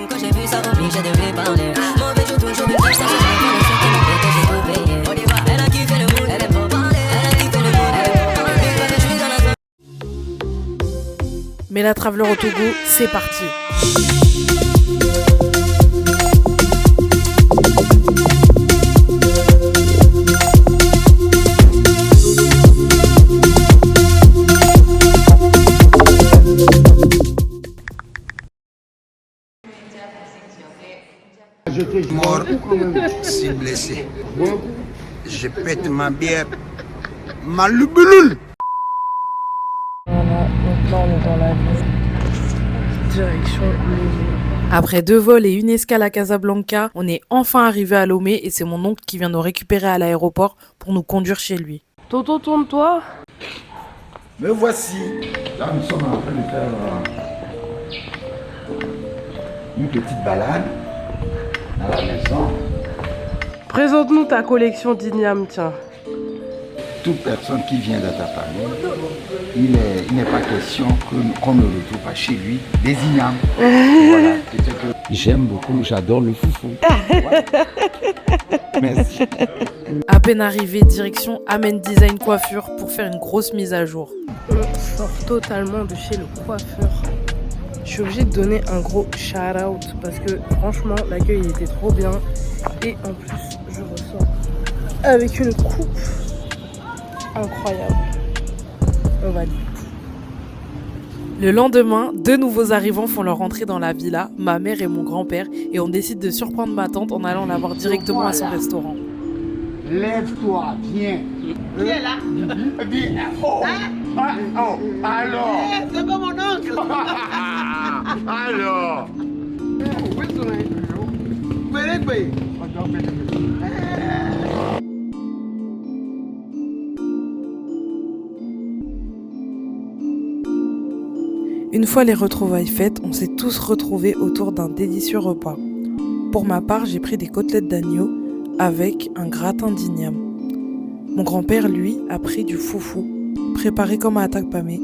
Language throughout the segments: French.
Quand j'ai vu ça, obligé de lui parler. Mauvais jour, toujours une flèche, ça se voit dans le fait que j'ai tout payé. Elle a kiffé le mood, elle aime pas parler. Elle a kiffé le mood, elle aime pas parler. Je suis dans la zone. Mais la Traveler au Togo, c'est parti. Mort, si blessé. Je pète ma bière. Ma loubeloule. Voilà, donc là on est dans la ville. Direction Lomé. Après 2 vols et une escale à Casablanca, on est enfin arrivé à Lomé et c'est mon oncle qui vient nous récupérer à l'aéroport pour nous conduire chez lui. Toto, tourne-toi. Me voici. Là, nous sommes en train de faire une petite balade dans la maison. Présente-nous ta collection d'ignames, tiens. Toute personne qui vient dans ta famille, il n'est pas question qu'on ne le trouve pas chez lui des ignames. Voilà. J'aime beaucoup, j'adore le foufou. Voilà. Merci. À peine arrivé, direction Amen Design Coiffure pour faire une grosse mise à jour. On sort totalement de chez le coiffeur. Je suis obligée de donner un gros shout out parce que franchement l'accueil était trop bien et en plus je ressors avec une coupe incroyable. On va dire. Le lendemain, 2 nouveaux arrivants font leur entrée dans la villa, ma mère et mon grand-père, et on décide de surprendre ma tante en allant la voir directement à son restaurant. Lève-toi, viens. Qui est là? Viens. Oh. Ah, oh. Alors. C'est pas mon oncle. Alors. Une fois les retrouvailles faites, on s'est tous retrouvés autour d'un délicieux repas. Pour ma part, j'ai pris des côtelettes d'agneau avec un gratin d'igname. Mon grand-père, lui, a pris du foufou, préparé comme à Atakpamé.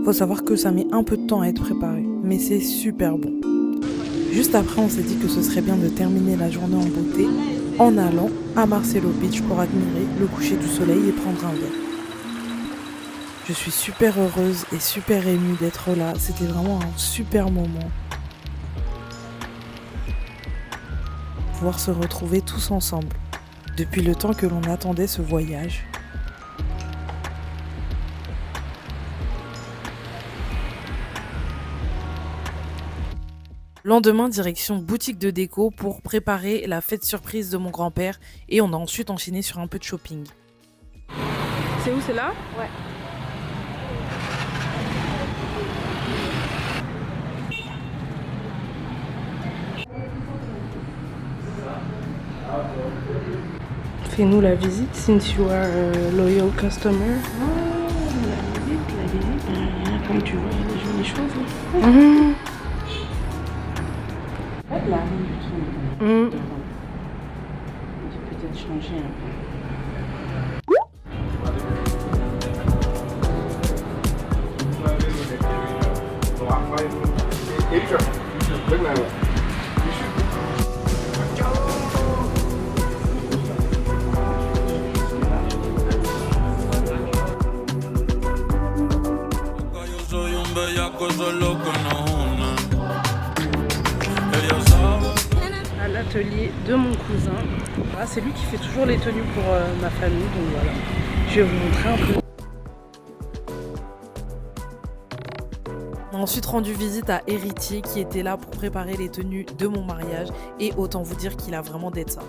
Faut savoir que ça met un peu de temps à être préparé, mais c'est super bon. Juste après, on s'est dit que ce serait bien de terminer la journée en beauté en allant à Marcelo Beach pour admirer le coucher du soleil et prendre un verre. Je suis super heureuse et super émue d'être là. C'était vraiment un super moment. Pouvoir se retrouver tous ensemble. Depuis le temps que l'on attendait ce voyage. Lendemain, direction boutique de déco pour préparer la fête surprise de mon grand-père. Et on a ensuite enchaîné sur un peu de shopping. C'est où, c'est là? Ouais. Fais-nous la visite, since you are a loyal customer. La visite, comme tu vois, il y a des jolies choses. Pas de la reine du tout. On peut peut-être changer un peu. À l'atelier de mon cousin. Voilà, c'est lui qui fait toujours les tenues pour ma famille, donc voilà. Je vais vous montrer un peu. On a ensuite rendu visite à Héritier qui était là pour préparer les tenues de mon mariage et autant vous dire qu'il a vraiment d'être ça.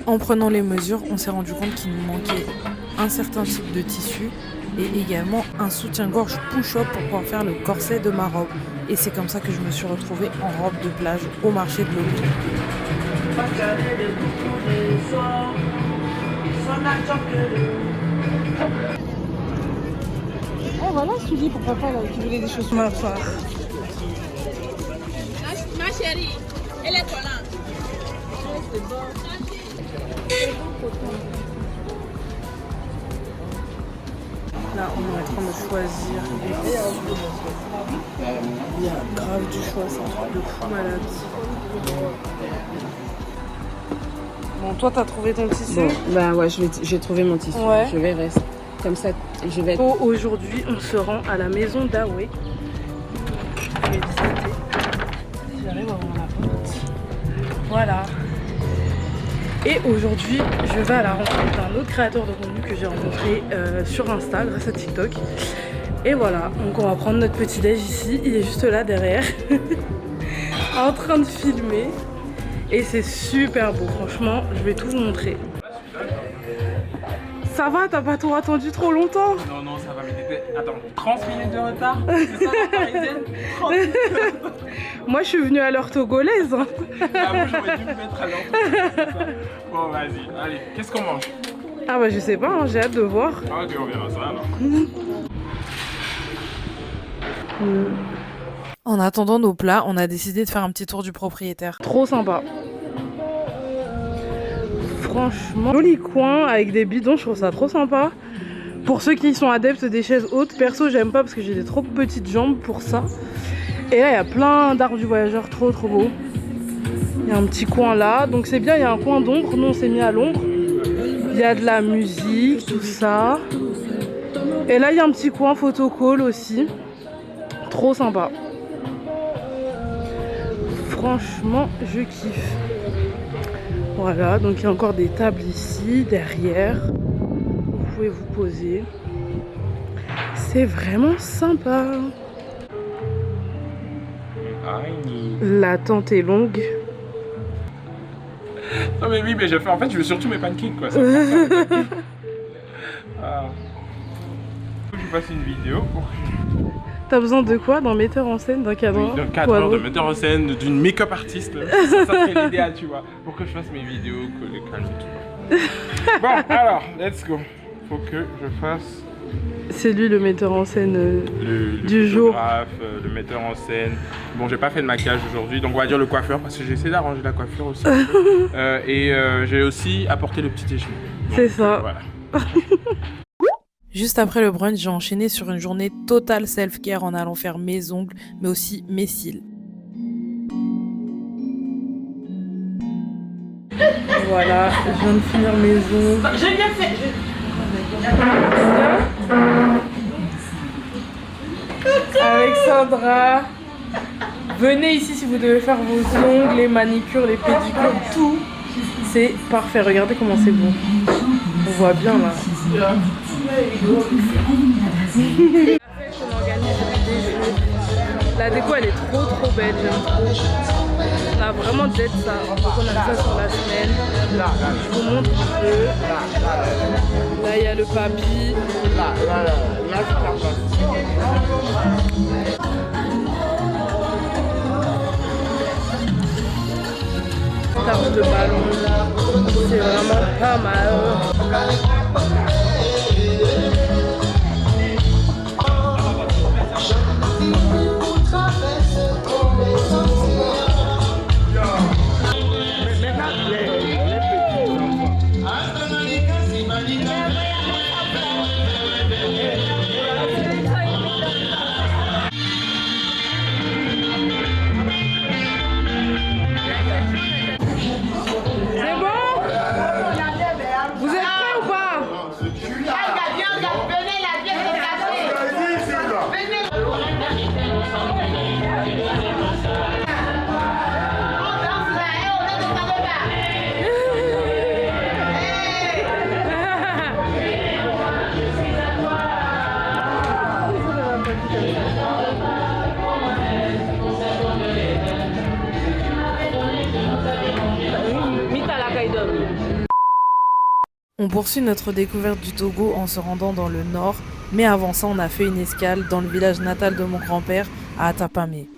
En prenant les mesures, on s'est rendu compte qu'il nous manquait un certain type de tissu et également un soutien-gorge push-up pour pouvoir faire le corset de ma robe. Et c'est comme ça que je me suis retrouvée en robe de plage au marché de l'Auto. Oh voilà, je te dis pourquoi pas là, tu voulais des choses Ma part. Ma chérie, elle est collante. Là, on est en train de choisir. Il y a grave du choix, c'est un truc de fou malade. Bon, toi, t'as trouvé ton tissu? Bon, bah ouais, j'ai trouvé mon tissu. Ouais. Je vais rester. Comme ça, je vais... Aujourd'hui, on se rend à la maison d'Awé. Je vais visiter. Si j'arrive à avoir la porte. Voilà. Et aujourd'hui, je vais à la rencontre d'un autre créateur de contenu que j'ai rencontré sur Insta grâce à TikTok. Et voilà, donc on va prendre notre petit déj ici. Il est juste là derrière, en train de filmer. Et c'est super beau, franchement, je vais tout vous montrer. Ça va, t'as pas trop attendu trop longtemps? Non, non, ça va, mais t'étais... Attends, 30 minutes de retard? C'est ça la parisienne? 30 minutes de retard. Moi, je suis venue à l'heure togolaise. Ah, moi, j'aurais dû me mettre à l'heure togolaise, c'est ça. Bon, vas-y, allez, qu'est-ce qu'on mange? Ah bah je sais pas, hein, j'ai hâte de voir. Ah, ok, on verra ça alors. En attendant nos plats, on a décidé de faire un petit tour du propriétaire. Trop sympa. Franchement, joli coin avec des bidons, je trouve ça trop sympa. Pour ceux qui sont adeptes des chaises hautes, perso j'aime pas parce que j'ai des trop petites jambes pour ça. Et là il y a plein d'arbres du voyageur, trop beau. Il y a un petit coin là, donc c'est bien, il y a un coin d'ombre, nous on s'est mis à l'ombre. Il y a de la musique, tout ça. Et là il y a un petit coin photocall aussi. Trop sympa. Franchement, je kiffe. Voilà, donc il y a encore des tables ici, derrière. Vous pouvez vous poser. C'est vraiment sympa. La tente est longue. Non mais oui, mais je fais, en fait, je veux surtout mes pancakes, quoi. Ça ah. Faut que je fasse une vidéo pour... T'as besoin de quoi? D'un metteur en scène, d'un cadreur? Oui, d'un cadreur, de metteur en scène, d'une make-up artiste. Ça serait l'idéal, tu vois. Pour que je fasse mes vidéos, que le calme, tu vois. Bon, alors, let's go. Faut que je fasse... C'est lui le metteur en scène le du jour. Le metteur en scène. Bon, j'ai pas fait de maquillage aujourd'hui, donc on va dire le coiffeur, parce que j'ai essayé d'arranger la coiffure aussi. J'ai aussi apporté le petit déjeuner. C'est ça. Voilà. Juste après le brunch, j'ai enchaîné sur une journée totale self-care en allant faire mes ongles, mais aussi mes cils. Voilà, je viens de finir mes ongles. J'ai bien fait. Avec Sandra. Venez ici si vous devez faire vos ongles, les manicures, les pédicures, tout. C'est parfait, regardez comment c'est beau. On voit bien là. La déco elle est trop belle, j'aime trop. On a vraiment d'être ça. Donc on a ça sur la semaine. Je vous montre un peu. Là il y a le papy. Tarte de ballon. C'est vraiment pas mal. On poursuit notre découverte du Togo en se rendant dans le nord, mais avant ça on a fait une escale dans le village natal de mon grand-père à Atapamé.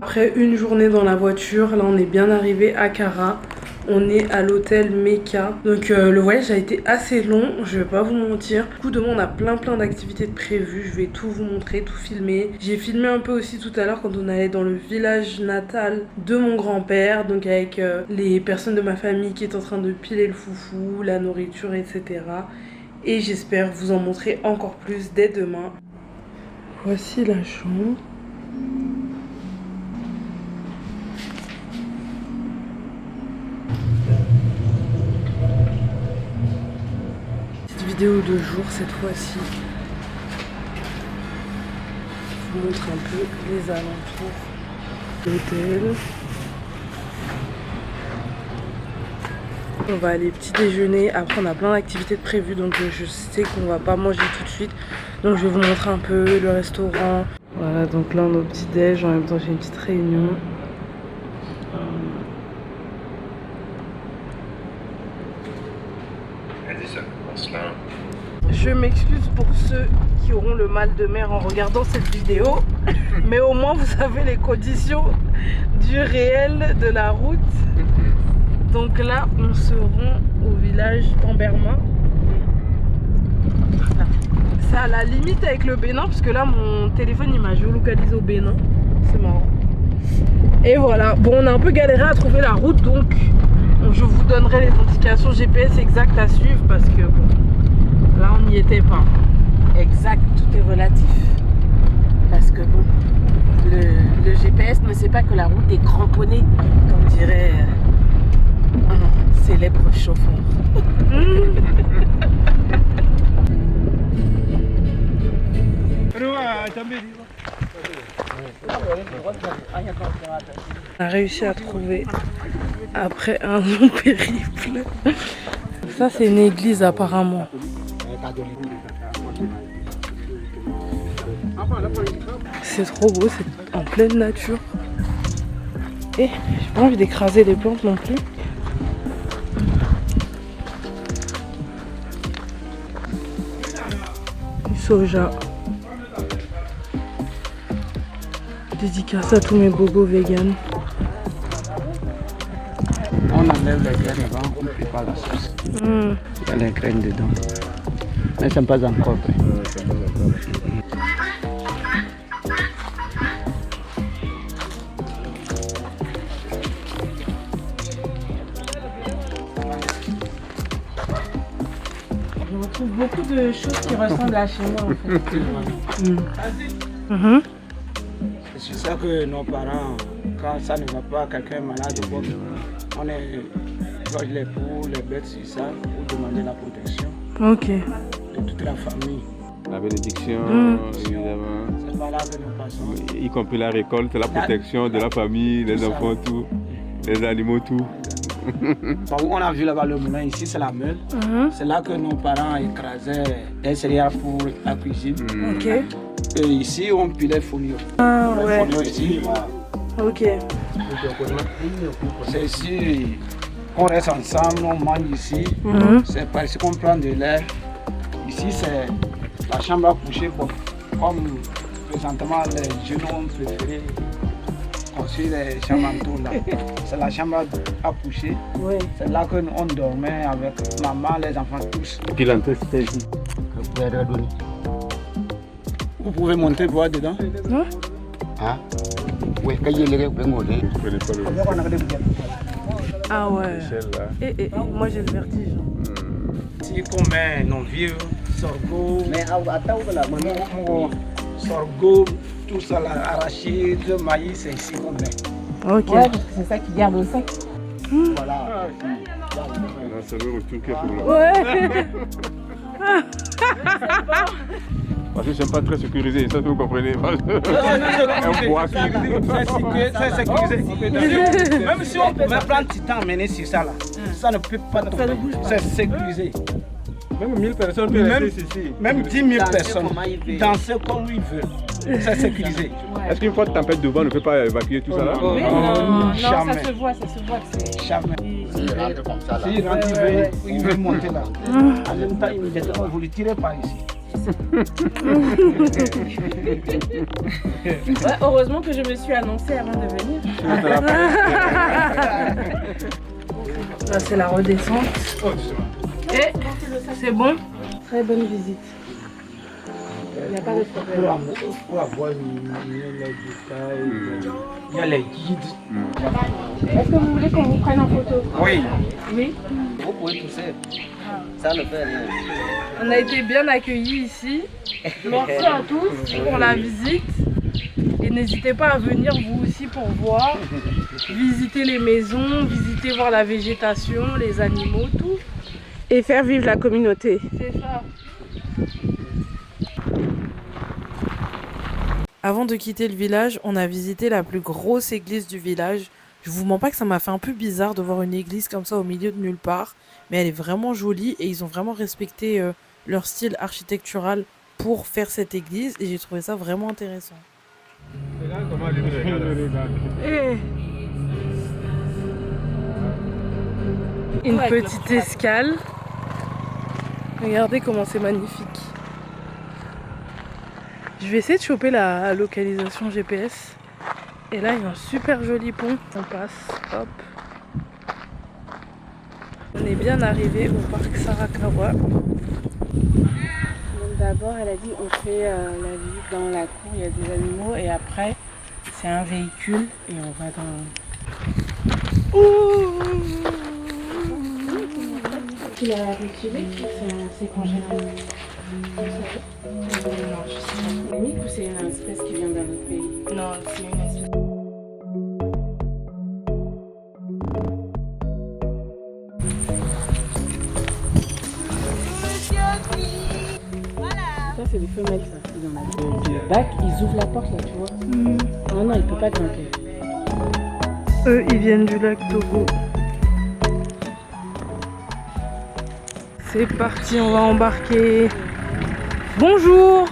Après une journée dans la voiture, là on est bien arrivé à Kara. On est à l'hôtel Mecca. Donc le voyage a été assez long, je vais pas vous mentir. Du coup demain on a plein d'activités de prévues. Je vais tout vous montrer, tout filmer. J'ai filmé un peu aussi tout à l'heure quand on allait dans le village natal de mon grand-père. Donc avec les personnes de ma famille qui est en train de piler le foufou, la nourriture, etc. Et j'espère vous en montrer encore plus dès demain. Voici la chambre. Petite vidéo de jour cette fois-ci. Je vous montre un peu les alentours de l'hôtel. On va aller petit déjeuner. Après on a plein d'activités de prévues, donc je sais qu'on va pas manger tout de suite. Donc je vais vous montrer un peu le restaurant. Voilà, donc là on est au petit déj. En même temps j'ai une petite réunion. Je m'excuse pour ceux qui auront le mal de mer en regardant cette vidéo, mais au moins vous savez les conditions du réel de la route. Donc là on se rend au village Tamberma. C'est à la limite avec le Bénin, parce que là mon téléphone il m'a géolocalisé au Bénin. C'est marrant. Et voilà, bon on a un peu galéré à trouver la route, donc je vous donnerai les indications GPS exactes à suivre, parce que bon, là on n'y était pas. Exact, tout est relatif. Parce que bon, le GPS ne sait pas que la route est cramponnée, comme dirait un célèbre chauffeur. On a réussi à trouver après un long périple. Ça c'est une église apparemment. C'est trop beau, c'est en pleine nature. Et j'ai pas envie d'écraser les plantes non plus. Du soja. Dédicace à tous mes bobos vegan. On enlève les graines avant, on prépare la sauce. Il y a les graines dedans. Mais ce n'est pas encore prêt. Je retrouve beaucoup de choses qui ressemblent à chez moi en fait. C'est ça que nos parents, quand ça ne va pas, quelqu'un est malade, on loge les poules, les bêtes sur ça, pour demander la protection Ok. de toute la famille. La bénédiction, évidemment. C'est par là que nous passons. Y compris la récolte, la protection de la famille, les enfants, tout. Les animaux, tout. Par où on a vu là-bas le moulin, ici c'est la meule. C'est là que nos parents écrasaient des céréales pour la cuisine. Ok. Et ici on pilait fonio. Ah ouais. Fonio ici. Ok. C'est ici qu'on reste ensemble, on mange ici. C'est par ici qu'on prend de l'air. Ici c'est la chambre à coucher. Bon, comme présentement les jeunes ont préféré construire les chambres en tour là. C'est la chambre à coucher. Ouais. C'est là qu'on dormait avec maman, les enfants tous. Et puis l'entrée c'était ici. Vous pouvez monter voir dedans. Ah, oui, quand il est Vous prenez pas le Ah ouais. Michel, là. Et moi j'ai le vertige. Ici qu'on met nos vieux sorgho, sorgho, tout ça là, arachide, maïs, c'est ici qu'on met. Ok. Ouais, parce que c'est ça qui garde le sec. Voilà. C'est le retour qui est pour moi. Ouais. Parce que je ne suis pas très sécurisé, ça vous comprenez. C'est sécurisé. Même si on peut prendre du temps à mener sur ça là, ça ne peut pas tomber. C'est sécurisé. Même 1000 personnes peuvent rester ici. Même 10 000 personnes danser comme ils veulent. C'est sécurisé. Est-ce qu'une fois de tempête de vent ne peut pas évacuer tout ça là? Oui, non, jamais. ça se voit que c'est... Jamais. S'il rentre, il veut monter là. En même temps, immédiatement, vous le tirez par ici. Ouais, heureusement que je me suis annoncée avant de venir. Là, c'est la redescente. Oh, justement. Et c'est bon. Très bonne visite. Il n'y a pas de problème. Pour avoir les détails, il y a les guides. Est-ce que vous voulez qu'on vous prenne en photo? Oui. Oui. Vous pouvez tousser. Ça ne fait rien. On a été bien accueillis ici. Merci à tous pour la visite. Et n'hésitez pas à venir vous aussi pour voir, visiter les maisons, visiter voir la végétation, les animaux, tout. Et faire vivre la communauté. C'est ça. Avant de quitter le village, on a visité la plus grosse église du village. Je vous mens pas que ça m'a fait un peu bizarre de voir une église comme ça au milieu de nulle part. Mais elle est vraiment jolie et ils ont vraiment respecté leur style architectural pour faire cette église. Et j'ai trouvé ça vraiment intéressant. Et là, comment allumer le Et une petite escale. Regardez comment c'est magnifique. Je vais essayer de choper la localisation GPS. Et là, il y a un super joli pont. On passe, hop. On est bien arrivé au parc Sarakawa. Donc d'abord, elle a dit on fait la visite dans la cour, il y a des animaux et après c'est un véhicule et on va dans. Tu l'as retiré? C'est congélateur. Non, je sais pas. Ou c'est une espèce qui vient d'un autre pays? Non, c'est une espèce. Ça, c'est des femelles, ça. Ils en ont du bac, ils ouvrent la porte là, tu vois. Non, non, il peut pas grimper. Eux, ils viennent du lac Togo. C'est parti, on va embarquer. Bonjour.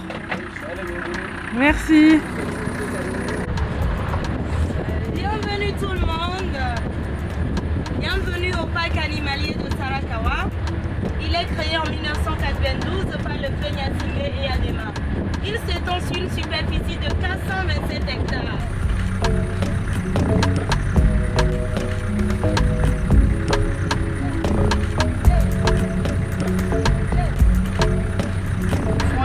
Merci. Bienvenue tout le monde. Bienvenue au parc animalier de Sarakawa. Il est créé en 1992 par le feu Nyasimbe et Adema. Il s'étend sur une superficie de 427 hectares.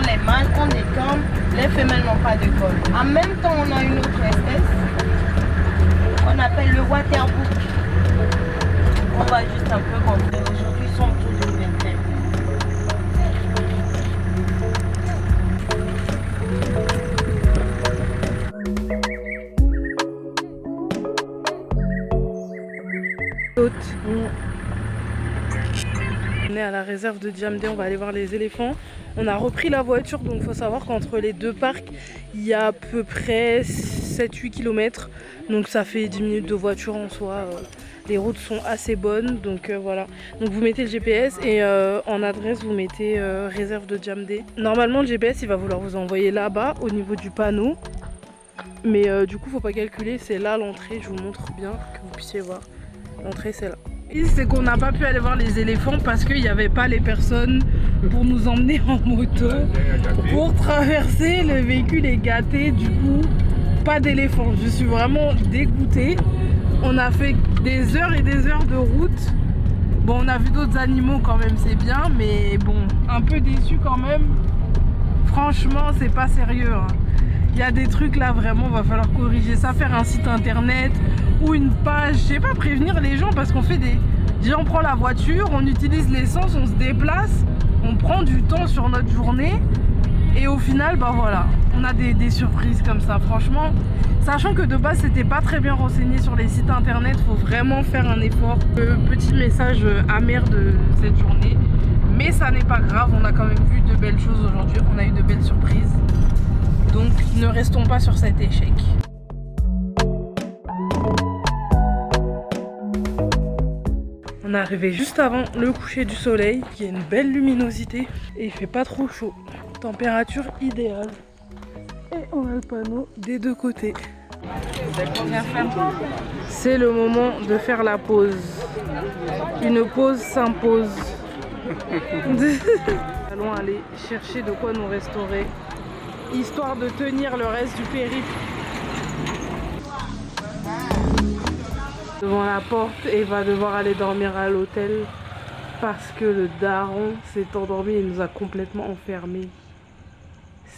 Les mâles ont des cornes, les femelles n'ont pas de cornes. En même temps, on a une autre espèce qu'on appelle le waterbook. On va juste un peu montrer. Aujourd'hui, ils sont autour d'une vingtaine. On est à la réserve de Djamdé, on va aller voir les éléphants. On a repris la voiture, donc il faut savoir qu'entre les deux parcs, il y a à peu près 7-8 km. Donc ça fait 10 minutes de voiture en soi. Les routes sont assez bonnes, donc voilà. Donc vous mettez le GPS et en adresse, vous mettez réserve de Djamdé. Normalement, le GPS, il va vouloir vous envoyer là-bas, au niveau du panneau. Mais du coup, faut pas calculer, c'est là l'entrée. Je vous montre bien, que vous puissiez voir. L'entrée, c'est là. C'est qu'on n'a pas pu aller voir les éléphants parce qu'il n'y avait pas les personnes pour nous emmener en moto pour traverser. Le véhicule est gâté, du coup pas d'éléphants. Je suis vraiment dégoûtée. On a fait des heures et des heures de route. Bon, on a vu d'autres animaux quand même, c'est bien, mais bon, un peu déçu quand même. Franchement, c'est pas sérieux, hein. Il y a des trucs là, vraiment, va falloir corriger ça, faire un site internet ou une page, je sais pas, prévenir les gens parce qu'on fait des... Déjà on prend la voiture, on utilise l'essence, on se déplace, on prend du temps sur notre journée et au final, bah voilà, on a des surprises comme ça, franchement. Sachant que de base c'était pas très bien renseigné sur les sites internet, faut vraiment faire un effort. Petit message amer de cette journée, mais ça n'est pas grave, on a quand même vu de belles choses aujourd'hui, on a eu de belles surprises. Donc ne restons pas sur cet échec. On est arrivé juste avant le coucher du soleil, il y a une belle luminosité et il fait pas trop chaud. Température idéale. Et on a le panneau des deux côtés. C'est le moment de faire la pause. Une pause s'impose. Allons aller chercher de quoi nous restaurer, histoire de tenir le reste du périple. devant la porte et va devoir aller dormir à l'hôtel parce que le daron s'est endormi et nous a complètement enfermés.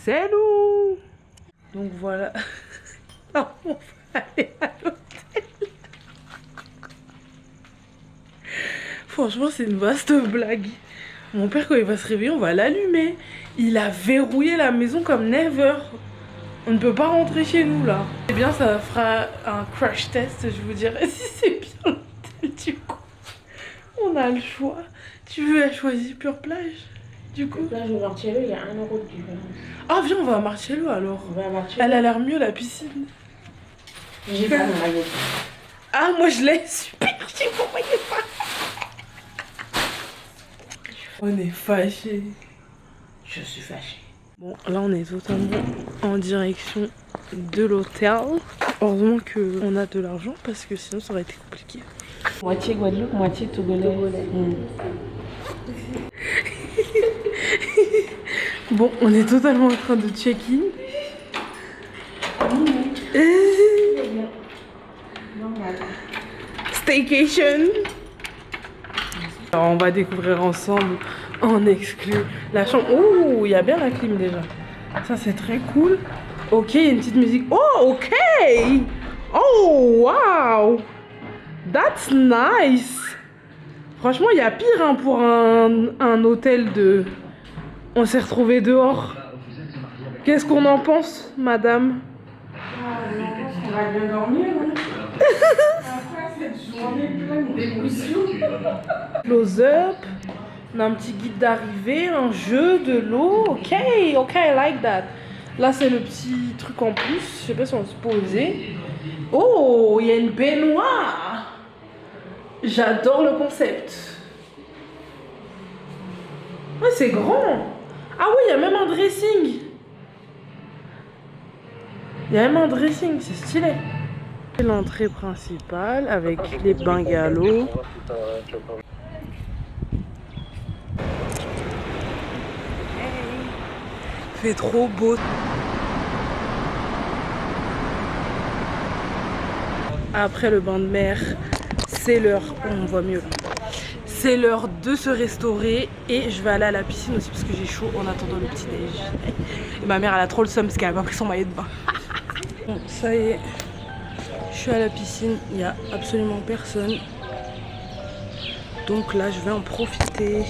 C'est nous! Donc voilà. On va aller à l'hôtel. Franchement, c'est une vaste blague. Mon père, quand il va se réveiller, on va l'allumer. Il a verrouillé la maison comme never. On ne peut pas rentrer chez nous là. Eh bien, ça fera un crash test, je vous dirai si c'est bien l'hôtel du coup. On a le choix. Tu veux choisir Pure Plage du coup? Là, je vais voir Marcello, il y a 1 euro de différence. Ah, viens, on va à Marcello alors. On va à Marcello. Elle a l'air mieux la piscine. J'ai pas mon maillot. Ah, moi je l'ai, super, j'ai mon maillot. On est fâchés. Je suis fâchée. Bon, là on est totalement en direction de l'hôtel. Heureusement qu'on a de l'argent parce que sinon ça aurait été compliqué. Moitié Guadeloupe, moitié Togolais. Bon, on est totalement en train de check-in. Staycation. Alors on va découvrir ensemble en exclu la chambre. Oh, il y a bien la clim déjà. Ça c'est très cool. Ok, il y a une petite musique. Oh, ok. Oh, wow. That's nice. Franchement, il y a pire hein, pour un hôtel de... On s'est retrouvés dehors. Qu'est-ce qu'on en pense, madame? On va bien dormir. Après cette journée pleine d'émotions. Close up. On a un petit guide d'arrivée, un jeu, de l'eau. Ok, ok, I like that. Là, c'est le petit truc en plus. Je sais pas si on se poser. Oh, il y a une baignoire. J'adore le concept. Ouais, c'est grand. Ah oui, il y a même un dressing. Il y a même un dressing, c'est stylé. L'entrée principale avec les bungalows. Il fait trop beau. Après le bain de mer, c'est l'heure, on voit mieux. C'est l'heure de se restaurer et je vais aller à la piscine aussi parce que j'ai chaud en attendant le petit déj. Et ma mère elle a trop le seum parce qu'elle a pas pris son maillot de bain. Bon, ça y est, je suis à la piscine, il n'y a absolument personne. Donc là je vais en profiter.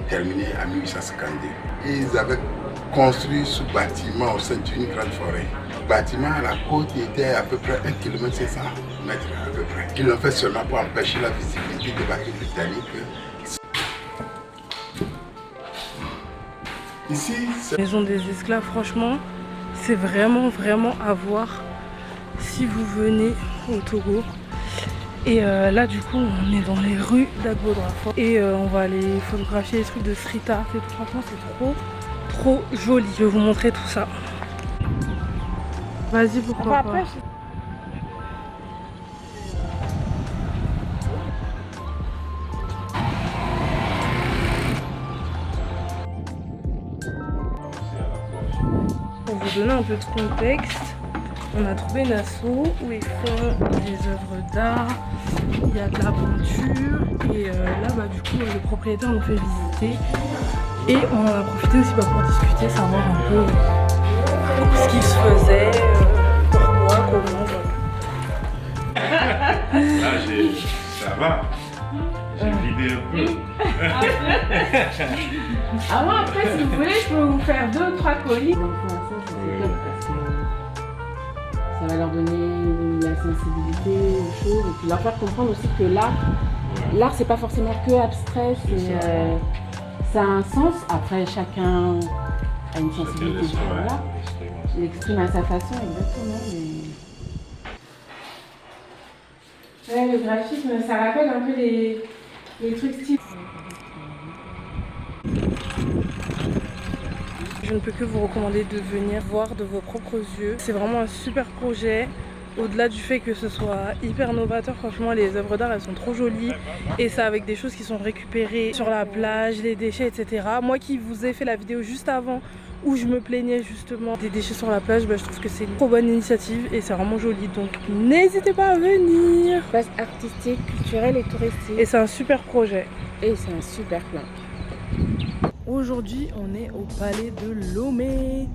Terminé en 1852. Et ils avaient construit ce bâtiment au sein d'une grande forêt. Le bâtiment à la côte était à peu près 1,5 km à peu près. Ils l'ont fait seulement pour empêcher la visibilité des bateaux britanniques. Ici, c'est... Maison des esclaves, franchement, c'est vraiment à voir si vous venez au Togo. Et là du coup on est dans les rues d'Agbo-Drafort et on va aller photographier les trucs de street art et tout. Franchement c'est trop joli. Je vais vous montrer tout ça. Vas-y, pourquoi pas. Pour vous donner un peu de contexte, on a trouvé une asso où ils font des œuvres d'art, il y a de la peinture et là bah, du coup le propriétaire nous fait visiter et on en a profité aussi bah, pour discuter, savoir un peu ce qu'il se faisait, pourquoi, comment. Là ça va, j'ai vidé un peu. Ah moi après si vous voulez je peux vous faire 2 ou 3 colis. Ça va leur donner la sensibilité aux choses et puis leur faire comprendre aussi que l'art c'est pas forcément que abstrait, Ça a un sens. Après, chacun a une sensibilité. Voilà. Il exprime à sa façon, exactement. Mais... Ouais, le graphisme, ça rappelle un peu les trucs style. Je ne peux que vous recommander de venir voir de vos propres yeux. C'est vraiment un super projet. Au-delà du fait que ce soit hyper novateur, franchement les œuvres d'art elles sont trop jolies. Et ça avec des choses qui sont récupérées sur la plage, les déchets, etc. Moi qui vous ai fait la vidéo juste avant où je me plaignais justement des déchets sur la plage, je trouve que c'est une trop bonne initiative et c'est vraiment joli. Donc n'hésitez pas à venir. Espace artistique, culturel et touristique. Et c'est un super projet. Et c'est un super plan. Aujourd'hui, on est au Palais de Lomé.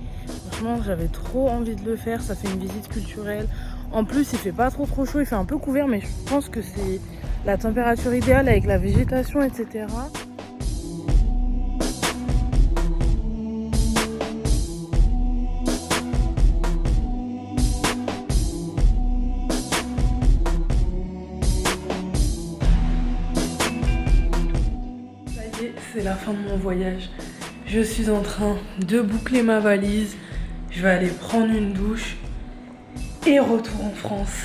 Franchement, j'avais trop envie de le faire. Ça fait une visite culturelle. En plus, il fait pas trop chaud. Il fait un peu couvert, mais je pense que c'est la température idéale avec la végétation, etc. C'est la fin de mon voyage. Je suis en train de boucler ma valise. Je vais aller prendre une douche et retour en France.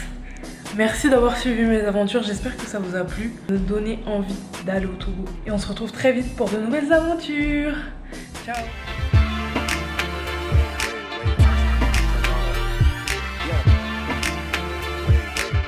Merci d'avoir suivi mes aventures. J'espère que ça vous a plu, de donner envie d'aller au Togo. Et on se retrouve très vite pour de nouvelles aventures. Ciao!